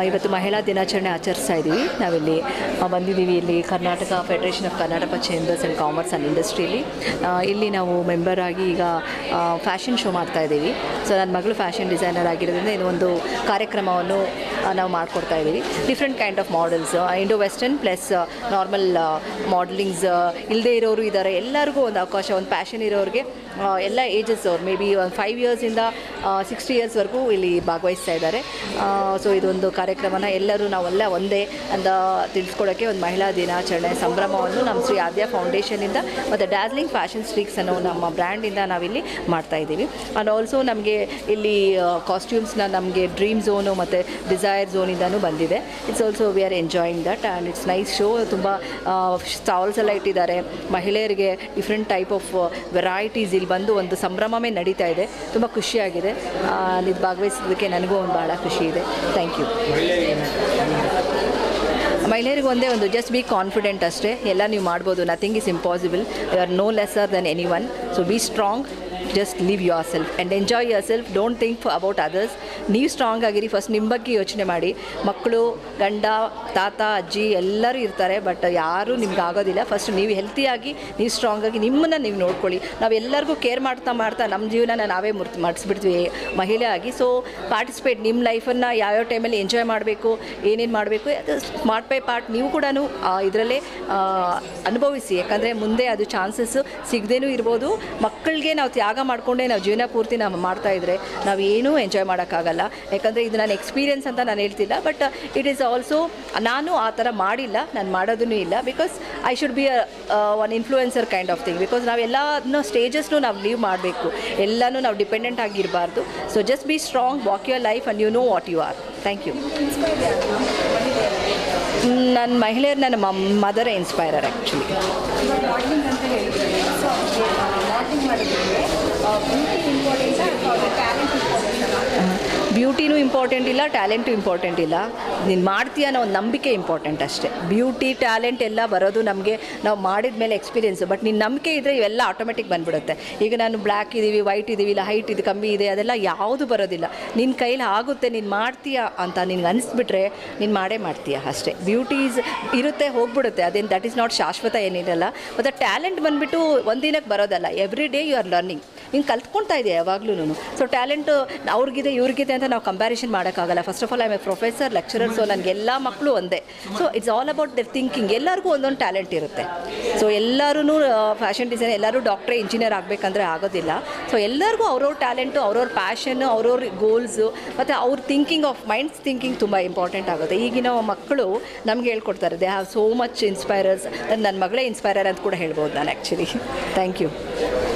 ಇವತ್ತು ಮಹಿಳಾ ದಿನಾಚರಣೆ ಆಚರಿಸ್ತಾ ಇದ್ದೀವಿ. ನಾವಿಲ್ಲಿ ಬಂದಿದ್ದೀವಿ. ಇಲ್ಲಿ Karnataka federation of Karnataka chambers and commerce and ಇಂಡಸ್ಟ್ರಿಯಲ್ಲಿ ಇಲ್ಲಿ ನಾವು ಮೆಂಬರ್ ಆಗಿ ಈಗ ಫ್ಯಾಷನ್ ಶೋ ಮಾಡ್ತಾ ಇದ್ದೀವಿ. ಸೊ ನನ್ನ ಮಗಳು ಫ್ಯಾಷನ್ ಡಿಸೈನರ್ ಆಗಿರೋದ್ರಿಂದ ಇದು ಒಂದು ಕಾರ್ಯಕ್ರಮವನ್ನು ನಾವು ಮಾಡಿಕೊಡ್ತಾ ಇದ್ದೀವಿ. Different kind of models, Indo western plus normal modellings ಇಲ್ಲದೇ ಇರೋರು ಇದ್ದಾರೆ. ಎಲ್ಲರಿಗೂ ಒಂದು ಅವಕಾಶ, ಒಂದು ಪ್ಯಾಷನ್ ಇರೋರಿಗೆ ಎಲ್ಲ ಏಜಸ್ ಅವ್ರು ಮೇ ಬಿ ಒಂದು 5 ಇಯರ್ಸಿಂದ 60 ಇಯರ್ಸ್ವರೆಗೂ ಇಲ್ಲಿ ಭಾಗವಹಿಸ್ತಾ ಇದ್ದಾರೆ. ಸೊ ಇದೊಂದು ಕಾರ್ಯಕ್ರಮನ ಎಲ್ಲರೂ ನಾವೆಲ್ಲ ಒಂದೇ ಅಂತ ತಿಳಿಸ್ಕೊಡೋಕ್ಕೆ ಒಂದು ಮಹಿಳಾ ದಿನಾಚರಣೆ ಸಂಭ್ರಮವನ್ನು ನಮ್ಮ ಶ್ರೀ ಆದ್ಯ ಫೌಂಡೇಶನಿಂದ ಮತ್ತು ಡ್ಯಾಸ್ಲಿಂಗ್ ಫ್ಯಾಷನ್ ಸ್ಟ್ರೀಕ್ಸ್ ಅನ್ನೋ ನಮ್ಮ ಬ್ರ್ಯಾಂಡಿಂದ ನಾವಿಲ್ಲಿ ಮಾಡ್ತಾಯಿದ್ದೀವಿ. ಆ್ಯಂಡ್ ಆಲ್ಸೋ ನಮಗೆ ಇಲ್ಲಿ ಕಾಸ್ಟ್ಯೂಮ್ಸ್ನ ನಮಗೆ ಡ್ರೀಮ್ ಝೋನು ಮತ್ತು ಡಿಸೈರ್ ಝೋನಿಂದನೂ ಬಂದಿದೆ. It's also we are enjoying that and it's nice show. ತುಂಬ ಸ್ಟಾಲ್ಸ್ ಎಲ್ಲ ಇಟ್ಟಿದ್ದಾರೆ. ಮಹಿಳೆಯರಿಗೆ ಡಿಫ್ರೆಂಟ್ ಟೈಪ್ ಆಫ್ ವೆರೈಟೀಸ್ ಇಲ್ಲಿ ಬಂದು ಒಂದು ಸಂಭ್ರಮವೇ ನಡೀತಾ ಇದೆ. ತುಂಬ ಖುಷಿಯಾಗಿದೆ. ಇದು ಭಾಗವಹಿಸೋದಕ್ಕೆ ನನಗೂ ಒಂದು ಭಾಳ ಖುಷಿ ಇದೆ. Thank you. ಮಹಿಳೆಯರಿಗೆ ಒಂದೇ ಒಂದು ಜಸ್ಟ್ ಬಿ ಕಾನ್ಫಿಡೆಂಟ್ ಅಷ್ಟೇ. ಎಲ್ಲ ನೀವು ಮಾಡ್ಬೋದು. Nothing is impossible. You are no lesser than any one. So be strong. Just live yourself and enjoy yourself. Don't think about others. ನೀವು ಸ್ಟ್ರಾಂಗ್ ಆಗಿರಿ. First ನಿಮ್ಮ ಬಗ್ಗೆ ಯೋಚನೆ ಮಾಡಿ. ಮಕ್ಕಳು, ಗಂಡ, ತಾತ, ಅಜ್ಜಿ ಎಲ್ಲರೂ ಇರ್ತಾರೆ, ಬಟ್ ಯಾರೂ ನಿಮ್ಗೆ ಆಗೋದಿಲ್ಲ. ಫಸ್ಟ್ ನೀವು ಹೆಲ್ತಿಯಾಗಿ, ನೀವು ಸ್ಟ್ರಾಂಗಾಗಿ ನಿಮ್ಮನ್ನು ನೀವು ನೋಡ್ಕೊಳ್ಳಿ. ನಾವು ಎಲ್ಲರಿಗೂ ಕೇರ್ ಮಾಡ್ತಾ ನಮ್ಮ ಜೀವನನ ನಾವೇ ಮಾಡಿಸ್ಬಿಡ್ತೀವಿ ಮಹಿಳೆ ಆಗಿ. So participate. ನಿಮ್ಮ ಲೈಫನ್ನು ಯಾವ್ಯಾವ ಟೈಮಲ್ಲಿ ಎಂಜಾಯ್ ಮಾಡಬೇಕು, ಏನೇನು ಮಾಡಬೇಕು, ಅದು ಸ್ಮಾರ್ಟ್ ಬೈ ಪಾರ್ಟ್ ನೀವು ಕೂಡ ಇದರಲ್ಲೇ ಅನುಭವಿಸಿ. ಯಾಕಂದರೆ ಮುಂದೆ ಅದು ಚಾನ್ಸಸ್ ಸಿಗದೇನೂ ಇರ್ಬೋದು. ಮಕ್ಕಳಿಗೆ ನಾವು ತ್ಯಾಗ ಮಾಡಿಕೊಂಡೇ ನಾವು ಜೀವನ ಪೂರ್ತಿ ನಾವು ಮಾಡ್ತಾಯಿದ್ರೆ ನಾವು ಏನೂ ಎಂಜಾಯ್ ಮಾಡೋಕ್ಕಾಗಲ್ಲ. ಯಾಕಂದರೆ ಇದು ನನ್ನ ಎಕ್ಸ್ಪೀರಿಯನ್ಸ್ ಅಂತ ನಾನು ಹೇಳ್ತಿಲ್ಲ, ಬಟ್ ಇಟ್ ಈಸ್ ಆಲ್ಸೋ ನಾನು ಆ ಥರ ಮಾಡಿಲ್ಲ, ನಾನು ಮಾಡೋದೂ ಇಲ್ಲ. Because I should be one influencer kind of thing. Because ನಾವೆಲ್ಲನೂ ಸ್ಟೇಜಸ್ನು ನಾವು ಲೀವ್ ಮಾಡಬೇಕು. ಎಲ್ಲನೂ ನಾವು ಡಿಪೆಂಡೆಂಟ್ ಆಗಿರಬಾರ್ದು. So just be strong, walk your life and you know what you are. Thank you. ನನ್ನ ಮಹಿಳೆಯರು ನನ್ನ ಮದರೇ ಇನ್ಸ್ಪೈರರ್ ಆ್ಯಕ್ಚುಲಿ. ಬ್ಯೂಟಿನೂ ಇಂಪಾರ್ಟೆಂಟ್ ಇಲ್ಲ, ಟ್ಯಾಲೆಂಟು ಇಂಪಾರ್ಟೆಂಟ್ ಇಲ್ಲ. ನೀನು ಮಾಡ್ತೀಯ ಅನ್ನೋ ಒಂದು ನಂಬಿಕೆ ಇಂಪಾರ್ಟೆಂಟ್ ಅಷ್ಟೇ. ಬ್ಯೂಟಿ, ಟ್ಯಾಲೆಂಟ್ ಎಲ್ಲ ಬರೋದು ನಮಗೆ ನಾವು ಮಾಡಿದ ಮೇಲೆ ಎಕ್ಸ್ಪೀರಿಯೆನ್ಸು. ಬಟ್ ನಿನ್ನ ನಂಬಿಕೆ ಇದ್ದರೆ ಇವೆಲ್ಲ ಆಟೋಮೆಟಿಕ್ ಬಂದುಬಿಡುತ್ತೆ. ಈಗ ನಾನು ಬ್ಲ್ಯಾಕ್ ಇದ್ದೀವಿ, ವೈಟ್ ಇದ್ದೀವಿ, ಇಲ್ಲ ಹೈಟ್ ಇದು ಕಮ್ಮಿ ಇದೆ, ಅದೆಲ್ಲ ಯಾವುದು ಬರೋದಿಲ್ಲ. ನಿನ್ನ ಕೈಲಿ ಆಗುತ್ತೆ, ನೀನು ಮಾಡ್ತೀಯ ಅಂತ ನಿನ್ಗೆ ಅನಿಸ್ಬಿಟ್ರೆ ನೀನು ಮಾಡೇ ಮಾಡ್ತೀಯ ಅಷ್ಟೇ. ಬ್ಯೂಟೀಸ್ ಇರುತ್ತೆ, ಹೋಗ್ಬಿಡುತ್ತೆ. ಅದೇನು ದಟ್ ಈಸ್ ನಾಟ್ ಶಾಶ್ವತ ಏನಿರಲ್ಲ. ಮತ್ತು ಟ್ಯಾಲೆಂಟ್ ಬಂದುಬಿಟ್ಟು ಒಂದಿನಕ್ಕೆ ಬರೋದಲ್ಲ. Every day you are learning. ನೀನು ಕಲ್ತ್ಕೊಳ್ತಾ ಇದೆಯಾ ಯಾವಾಗಲೂ. ಸೊ ಟ್ಯಾಲೆಂಟು ಅವ್ರಿಗಿದೆ ಇವ್ರಿಗಿದೆ ಅಂತ ನಾವು ಕಂಪ್ಯಾರಿಷನ್ ಮಾಡೋಕ್ಕಾಗಲ್ಲ. First of all I am a professor, lecturer. So ನನಗೆಲ್ಲ ಮಕ್ಕಳು ಒಂದೇ. So it's all about their thinking. ಎಲ್ಲರಿಗೂ ಒಂದೊಂದು ಟ್ಯಾಲೆಂಟ್ ಇರುತ್ತೆ. ಸೊ ಎಲ್ಲರೂ ಫ್ಯಾಷನ್ ಡಿಸೈನ್, ಎಲ್ಲರೂ ಡಾಕ್ಟ್ರೇ, ಇಂಜಿನಿಯರ್ ಆಗಬೇಕಂದ್ರೆ ಆಗೋದಿಲ್ಲ. ಸೊ ಎಲ್ಲರಿಗೂ ಅವ್ರವ್ರ ಟ್ಯಾಲೆಂಟು, ಅವ್ರವ್ರ ಪ್ಯಾಷನ್ನು, ಅವ್ರವ್ರ ಗೋಲ್ಸು ಮತ್ತು ಅವ್ರ ಥಿಂಕಿಂಗ್ ಆಫ್ ಮೈಂಡ್ಸ್ ಥಿಂಕಿಂಗ್ ತುಂಬ ಇಂಪಾರ್ಟೆಂಟ್ ಆಗುತ್ತೆ. ಈಗಿನ ಮಕ್ಕಳು ನಮಗೆ ಹೇಳ್ಕೊಡ್ತಾರೆ. They have so much inspirers. ನನ್ನ ಮಗಳೇ ಇನ್ಸ್ಪೈರರ್ ಅಂತ ಕೂಡ ಹೇಳ್ಬೋದು ನಾನು ಆ್ಯಕ್ಚುಲಿ. Thank you.